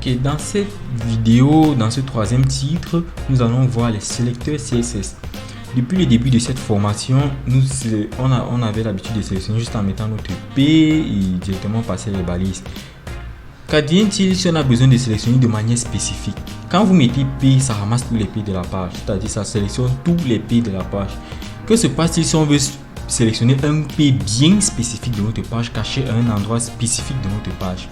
Ok, dans cette vidéo, dans ce troisième titre, nous allons voir les sélecteurs CSS. Depuis le début de cette formation, on avait l'habitude de sélectionner juste en mettant notre P et directement passer les balises. Qu'advient-il si on a besoin de sélectionner de manière spécifique? Quand vous mettez P, ça ramasse tous les P de la page, c'est-à-dire ça sélectionne tous les P de la page. Que se passe-t-il si on veut sélectionner un P bien spécifique de notre page, caché à un endroit spécifique de notre page?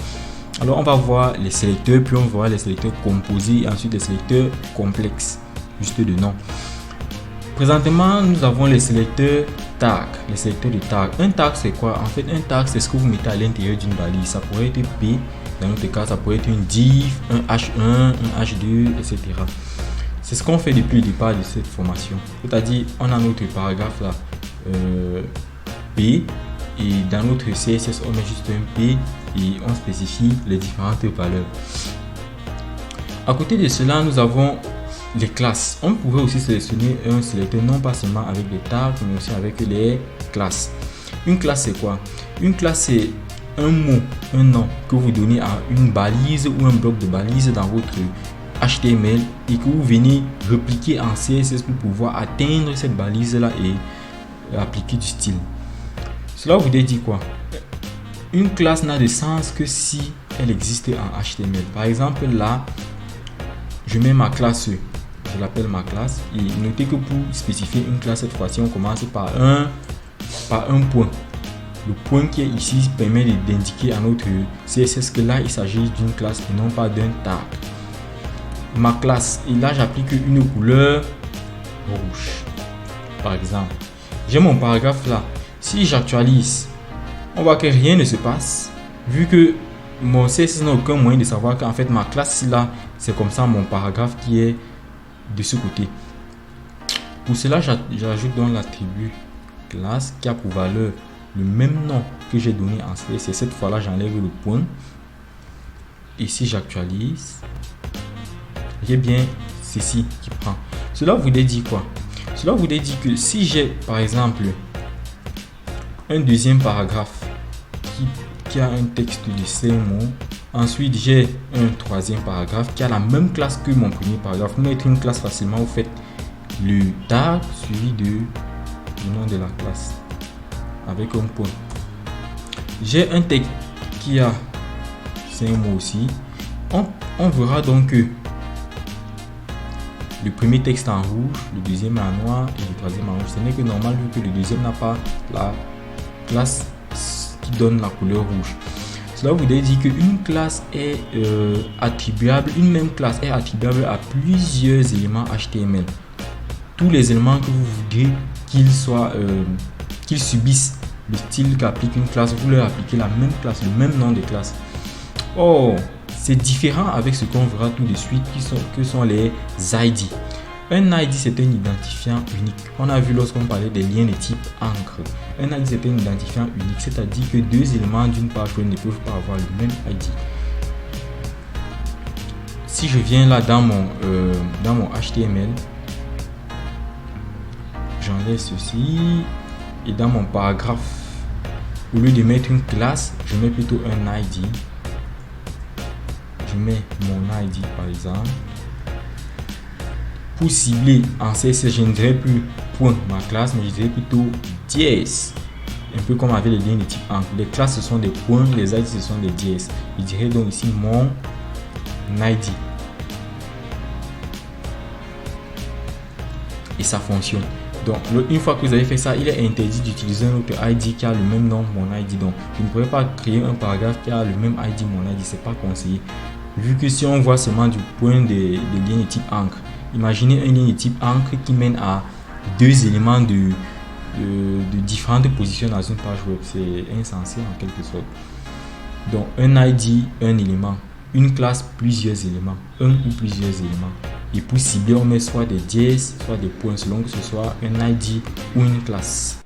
Alors on va voir les sélecteurs, puis on va voir les sélecteurs composés et ensuite les sélecteurs complexes, juste de nom. Présentement, nous avons les sélecteurs tag, les sélecteurs de tag. Un tag c'est quoi? En fait, un tag c'est ce que vous mettez à l'intérieur d'une balise. Ça pourrait être P, dans notre cas ça pourrait être une div, un H1, un H2, etc. C'est ce qu'on fait depuis le départ de cette formation. C'est-à-dire, on a notre paragraphe là, P, et dans notre CSS on met juste un P et on spécifie les différentes valeurs. À côté de cela, nous avons les classes. On pourrait aussi sélectionner un sélecteur non pas seulement avec les tags mais aussi avec les classes. Une classe c'est quoi? Une classe c'est un mot, un nom que vous donnez à une balise ou un bloc de balise dans votre HTML et que vous venez repliquer en CSS pour pouvoir atteindre cette balise là et appliquer du style. Cela voudrait dire quoi? Une classe n'a de sens que si elle existe en HTML. Par exemple là, je mets ma classe, je l'appelle ma classe, et notez que pour spécifier une classe cette fois-ci on commence par un point. Le point qui est ici permet d'indiquer à notre CSS que là il s'agit d'une classe et non pas d'un tag. Ma classe, et là j'applique une couleur rouge. Par exemple, j'ai mon paragraphe là. Si j'actualise, on voit que rien ne se passe vu que mon CSS n'a aucun moyen de savoir qu'en fait ma classe là c'est comme ça mon paragraphe qui est de ce côté. Pour cela j'ajoute dans l'attribut classe qui a pour valeur le même nom que j'ai donné en CSS. Cette fois là j'enlève le point et si j'actualise, j'ai bien ceci qui prend. Cela voudrait dire quoi? Cela voudrait dire que si j'ai par exemple un deuxième paragraphe qui a un texte de 5 mots, ensuite j'ai un troisième paragraphe qui a la même classe que mon premier paragraphe. Vous mettez une classe facilement, vous faites le tag suivi du nom de la classe avec un point. J'ai un texte qui a 5 mots aussi. On verra donc que le premier texte en rouge, le deuxième en noir et le troisième en rouge. Ce n'est que normal vu que le deuxième n'a pas la classe qui donne la couleur rouge. Cela voudrait dire qu'une classe est attribuable, une même classe est attribuable à plusieurs éléments HTML. Tous les éléments que vous voudrez qu'ils subissent le style qu'applique une classe, vous leur appliquez la même classe, le même nom de classe. Oh, c'est différent avec ce qu'on verra tout de suite que sont les ID. Un ID c'est un identifiant unique. On a vu lorsqu'on parlait des liens de type encre. Un ID c'est un identifiant unique, c'est-à-dire que deux éléments d'une page web ne peuvent pas avoir le même ID. Si je viens là dans mon HTML, j'enlève ceci et dans mon paragraphe, au lieu de mettre une classe, je mets plutôt un ID. Je mets mon ID par exemple. Pour cibler en CSS, je ne dirais plus point ma classe, mais je dirais plutôt dièse. Un peu comme avec les liens de type encre. Les classes ce sont des points, les ID ce sont des dièses. Je dirais donc ici mon ID. Et ça fonctionne. Donc une fois que vous avez fait ça, il est interdit d'utiliser un autre ID qui a le même nom, mon ID. Donc je ne pourrais pas créer un paragraphe qui a le même ID, mon ID. C'est pas conseillé. Vu que si on voit seulement du point des liens de type encre, imaginez un lien de type encre qui mène à deux éléments de différentes positions dans une page web. C'est insensé en quelque sorte. Donc un ID, un élément, une classe, plusieurs éléments, un ou plusieurs éléments. Et pour cibler, on met soit des dièses, soit des points selon que ce soit un ID ou une classe.